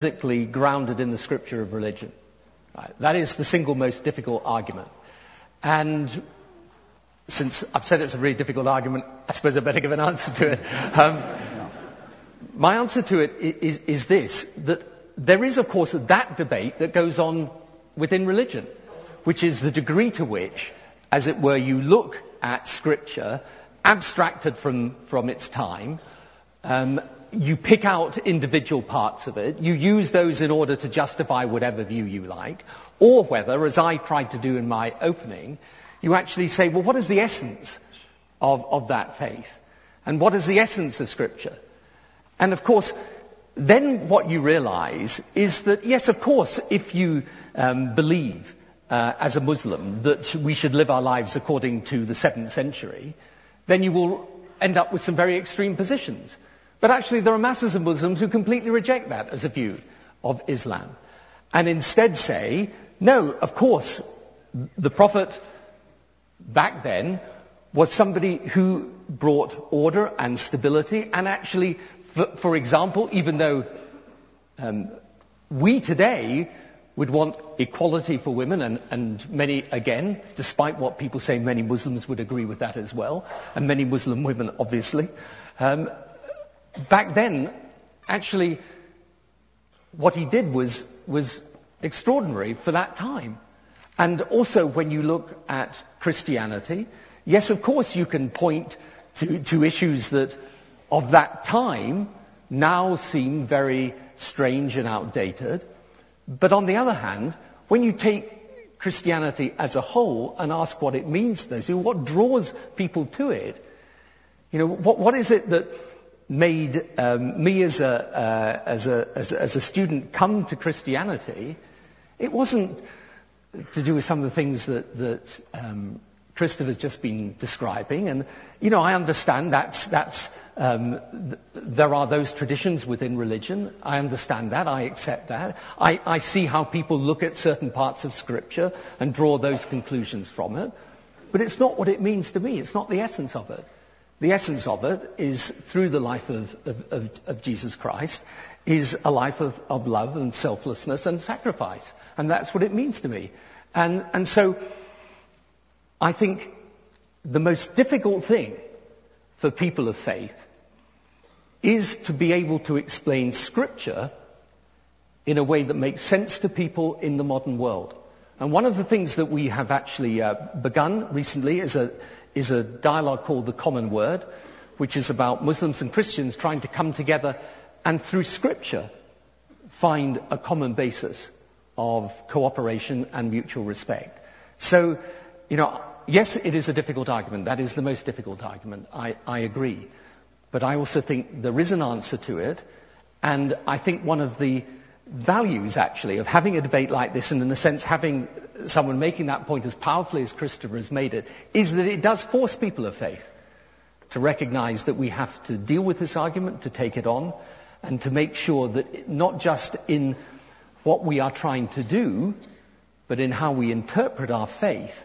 intrinsically grounded in the scripture of religion. Right? That is the single most difficult argument. And since I've said it's a really difficult argument, I suppose I better give an answer to it. My answer to it is this, that there is, of course, that debate that goes on within religion, which is the degree to which, as it were, you look at Scripture, abstracted from its time, you pick out individual parts of it, you use those in order to justify whatever view you like, or whether, as I tried to do in my opening, you actually say, well, what is the essence of that faith? And what is the essence of Scripture? And of course, then what you realize is that, yes, of course, if you believe as a Muslim that we should live our lives according to the 7th century, then you will end up with some very extreme positions. But actually there are masses of Muslims who completely reject that as a view of Islam. And instead say, no, of course, the Prophet back then was somebody who brought order and stability, and actually, for example, even though we today would want equality for women, and many, again, despite what people say, many Muslims would agree with that as well, and many Muslim women, obviously. Back then, actually, what he did was extraordinary for that time. And also, when you look at Christianity, yes, of course, you can point to issues that, of that time, now seem very strange and outdated. But on the other hand, when you take Christianity as a whole and ask what it means to those, what draws people to it, what is it that made me as a student come to Christianity? It wasn't to do with some of the things that Christopher's just been describing, and I understand there are those traditions within religion. I understand that. I accept that. I see how people look at certain parts of Scripture and draw those conclusions from it. But it's not what it means to me. It's not the essence of it. The essence of it is, through the life of Jesus Christ, is a life of love and selflessness and sacrifice. And that's what it means to me. And so I think the most difficult thing for people of faith is to be able to explain Scripture in a way that makes sense to people in the modern world. And one of the things that we have actually begun recently is a dialogue called The Common Word, which is about Muslims and Christians trying to come together and through Scripture find a common basis of cooperation and mutual respect. So, yes, it is a difficult argument. That is the most difficult argument. I agree. But I also think there is an answer to it. And I think one of the values, actually, of having a debate like this, and in a sense having someone making that point as powerfully as Christopher has made it, is that it does force people of faith to recognize that we have to deal with this argument, to take it on, and to make sure that not just in what we are trying to do, but in how we interpret our faith,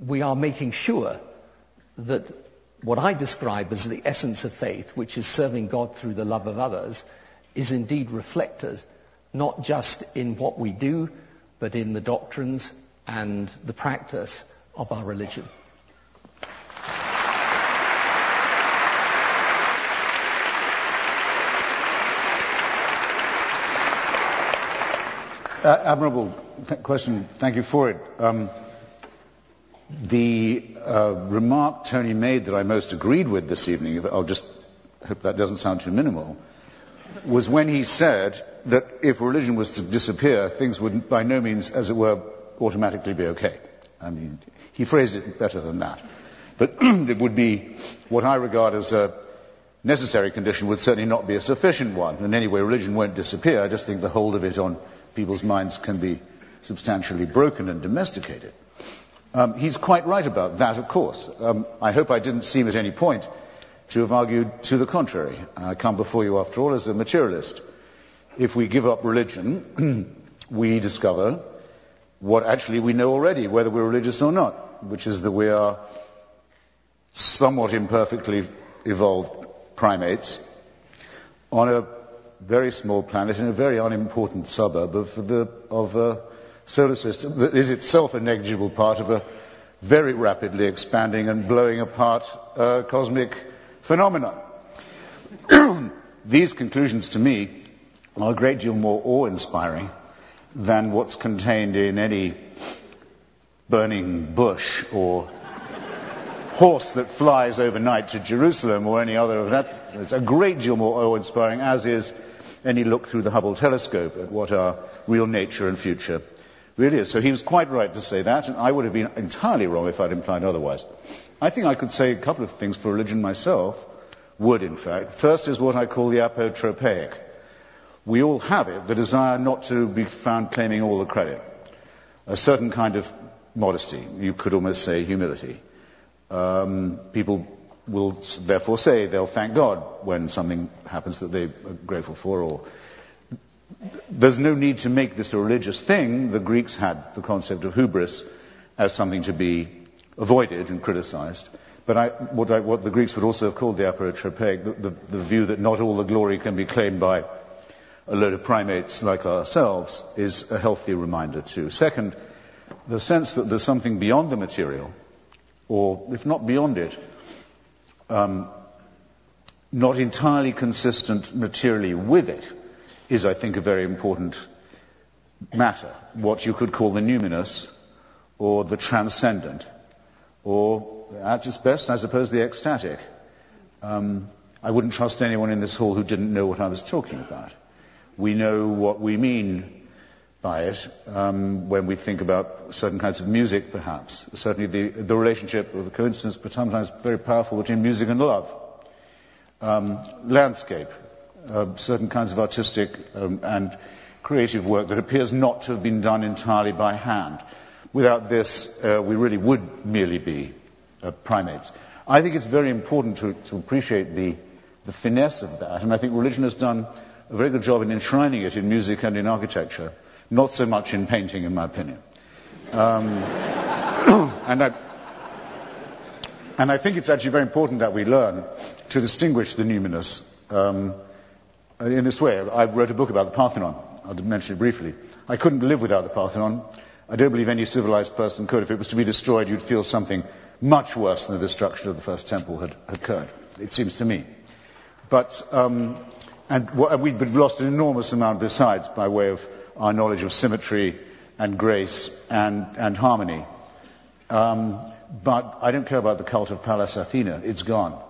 we are making sure that what I describe as the essence of faith, which is serving God through the love of others, is indeed reflected not just in what we do, but in the doctrines and the practice of our religion. Admirable question. Thank you for it. The remark Tony made that I most agreed with this evening, I'll just hope that doesn't sound too minimal, was when he said that if religion was to disappear, things would by no means, as it were, automatically be okay. I mean, he phrased it better than that. But it would be what I regard as a necessary condition, would certainly not be a sufficient one. And anyway, religion won't disappear. I just think the hold of it on people's minds can be substantially broken and domesticated. He's quite right about that, of course. I hope I didn't seem at any point to have argued to the contrary. I come before you, after all, as a materialist. If we give up religion, we discover what actually we know already, whether we're religious or not, which is that we are somewhat imperfectly evolved primates on a very small planet in a very unimportant suburb of a solar system that is itself a negligible part of a very rapidly expanding and blowing apart cosmic phenomenon. These conclusions, to me, are a great deal more awe-inspiring than what's contained in any burning bush or horse that flies overnight to Jerusalem or any other of that. It's a great deal more awe-inspiring, as is any look through the Hubble telescope at what our real nature and future really is. So he was quite right to say that, and I would have been entirely wrong if I'd implied otherwise. I think I could say a couple of things for religion myself, would in fact. First is what I call the apotropaic. We all have it, the desire not to be found claiming all the credit. A certain kind of modesty, you could almost say humility. People will therefore say they'll thank God when something happens that they are grateful for. Or there's no need to make this a religious thing. The Greeks had the concept of hubris as something to be avoided and criticized. But what the Greeks would also have called the apotropaic, the view that not all the glory can be claimed by a load of primates like ourselves, is a healthy reminder too. Second, the sense that there's something beyond the material, or if not beyond it, not entirely consistent materially with it, is, I think, a very important matter. What you could call the numinous, or the transcendent, or at its best, I suppose, the ecstatic. I wouldn't trust anyone in this hall who didn't know what I was talking about. We know what we mean by it when we think about certain kinds of music, perhaps. Certainly the relationship, or the coincidence, but sometimes very powerful, between music and love. Landscape, certain kinds of artistic and creative work that appears not to have been done entirely by hand. Without this, we really would merely be primates. I think it's very important to appreciate the finesse of that, and I think religion has done a very good job in enshrining it in music and in architecture, not so much in painting, in my opinion. And I think it's actually very important that we learn to distinguish the numinous in this way. I wrote a book about the Parthenon. I'll mention it briefly. I couldn't live without the Parthenon. I don't believe any civilized person could. If it was to be destroyed, you'd feel something much worse than the destruction of the first temple had occurred, it seems to me. But we've lost an enormous amount besides by way of our knowledge of symmetry and grace and harmony. But I don't care about the cult of Pallas Athena. It's gone.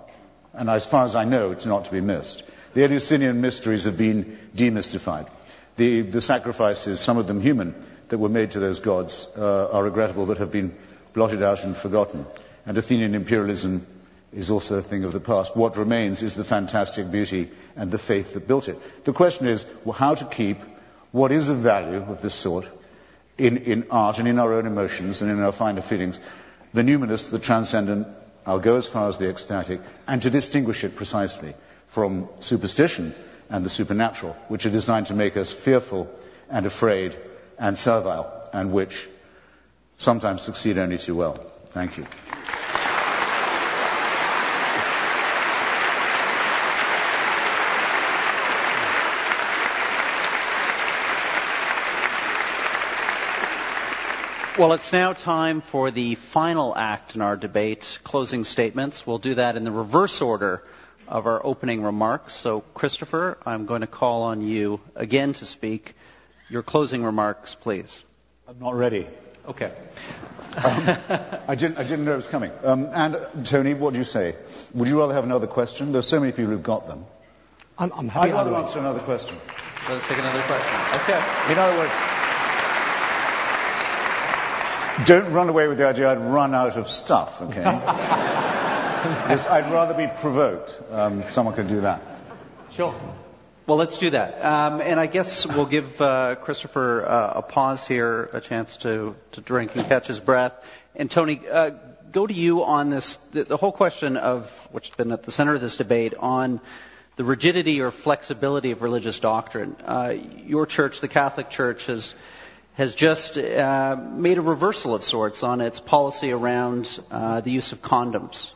And as far as I know, it's not to be missed. The Eleusinian mysteries have been demystified. The sacrifices, some of them human, that were made to those gods are regrettable but have been blotted out and forgotten. And Athenian imperialism is also a thing of the past. What remains is the fantastic beauty and the faith that built it. The question is how to keep what is of value of this sort in art and in our own emotions and in our finer feelings, the numinous, the transcendent, I'll go as far as the ecstatic, and to distinguish it precisely from superstition and the supernatural, which are designed to make us fearful and afraid and servile, and which sometimes succeed only too well. Thank you. Well, it's now time for the final act in our debate, closing statements. We'll do that in the reverse order of our opening remarks. So, Christopher, I'm going to call on you again to speak. Your closing remarks, please. I'm not ready. Okay. I didn't know it was coming. And Tony, what do you say? Would you rather have another question? There's so many people who've got them. I'm happy. I'd rather answer another question. Let's take another question. Okay. In other words, don't run away with the idea I'd run out of stuff, okay? Yes, I'd rather be provoked. Someone could do that. Sure. Well, let's do that. And I guess we'll give Christopher a pause here, a chance to drink and catch his breath. And Tony, go to you on this, the whole question of, which has been at the center of this debate, on the rigidity or flexibility of religious doctrine. Your church, the Catholic Church, has just made a reversal of sorts on its policy around the use of condoms,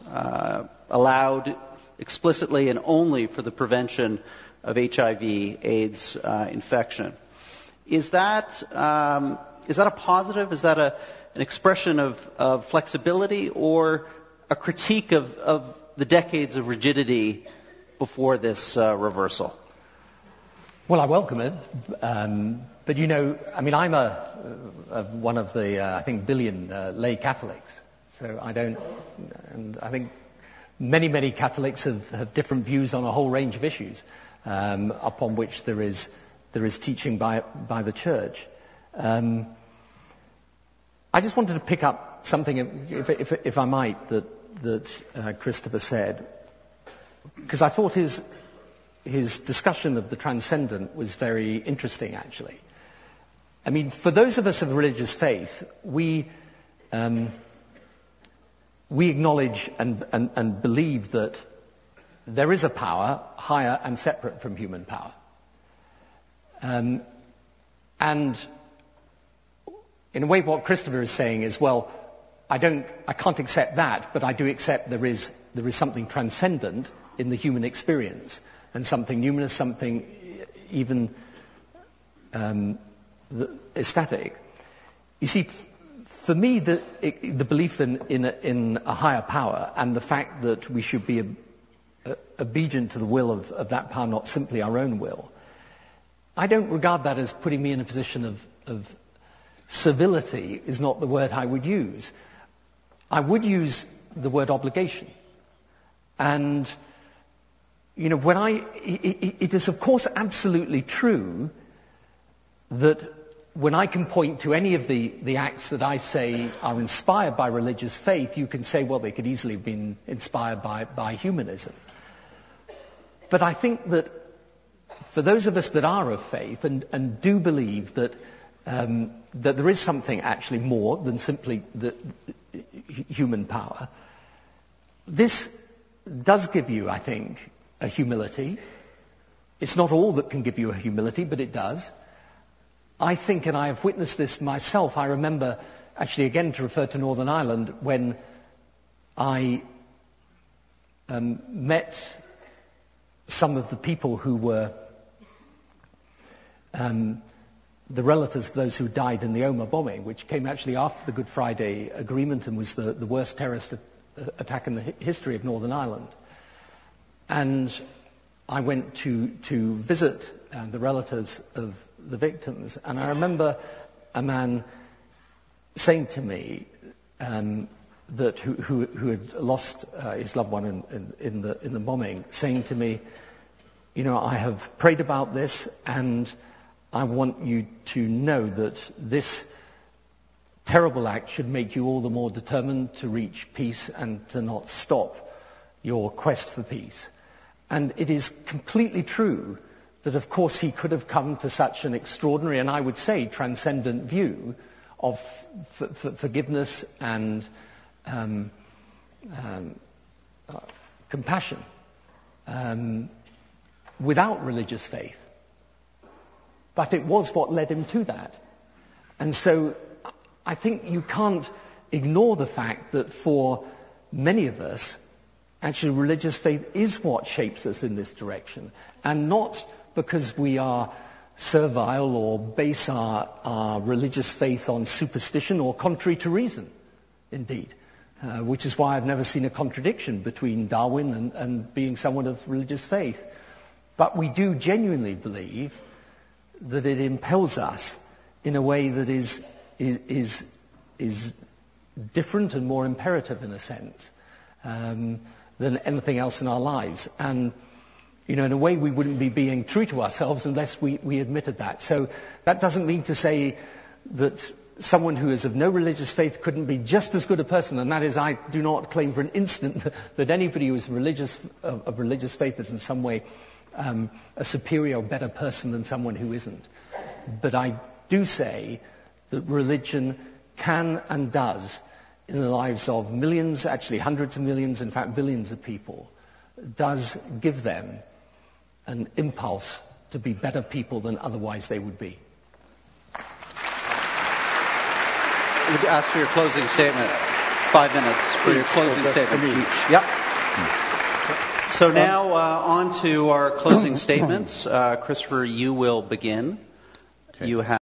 allowed explicitly and only for the prevention of HIV/AIDS infection. Is that a positive? Is that an expression of flexibility, or a critique of the decades of rigidity before this reversal? Well, I welcome it. But I'm one of the, I think, billion lay Catholics. So I think many Catholics have different views on a whole range of issues upon which there is teaching by the Church. I just wanted to pick up something, if I might, that Christopher said, because I thought his discussion of the transcendent was very interesting, actually. I mean, for those of us of religious faith, we acknowledge and believe that there is a power higher and separate from human power. And in a way, what Christopher is saying is, well, I can't accept that, but I do accept there is something transcendent in the human experience, and something numinous, something even ecstatic. You see, for me, the belief in a higher power and the fact that we should be obedient to the will of that power, not simply our own will, I don't regard that as putting me in a position of servility, is not the word I would use. I would use the word obligation. And, it is of course absolutely true that when I can point to any of the acts that I say are inspired by religious faith, you can say, well, they could easily have been inspired by humanism. But I think that for those of us that are of faith and do believe that there is something actually more than simply the human power, this does give you, I think, a humility. It's not all that can give you a humility, but it does. I think, and I have witnessed this myself, I remember, actually again to refer to Northern Ireland, when I met some of the people who were the relatives of those who died in the Omagh bombing, which came actually after the Good Friday Agreement and was the worst terrorist attack in the history of Northern Ireland. And I went to visit the relatives of the victims, and I remember a man saying to me that who had lost his loved one in the bombing, saying to me, I have prayed about this, and I want you to know that this terrible act should make you all the more determined to reach peace and to not stop your quest for peace. And it is completely true that, of course, he could have come to such an extraordinary, and I would say transcendent view of forgiveness and compassion without religious faith. But it was what led him to that. And so I think you can't ignore the fact that for many of us, actually religious faith is what shapes us in this direction. And not because we are servile or base our religious faith on superstition or contrary to reason, indeed. Which is why I've never seen a contradiction between Darwin and being someone of religious faith. But we do genuinely believe that it impels us in a way that is different and more imperative, in a sense, than anything else in our lives. And, in a way we wouldn't be being true to ourselves unless we admitted that. So that doesn't mean to say that someone who is of no religious faith couldn't be just as good a person, and that is, I do not claim for an instant that anybody who is of religious faith is in some way a superior or better person than someone who isn't. But I do say that religion can and does, in the lives of millions, actually hundreds of millions, in fact billions of people, does give them an impulse to be better people than otherwise they would be. I would ask for your closing statement. 5 minutes for your closing statement. Yep. So now on to our closing statements. Christopher, you will begin. Okay. You have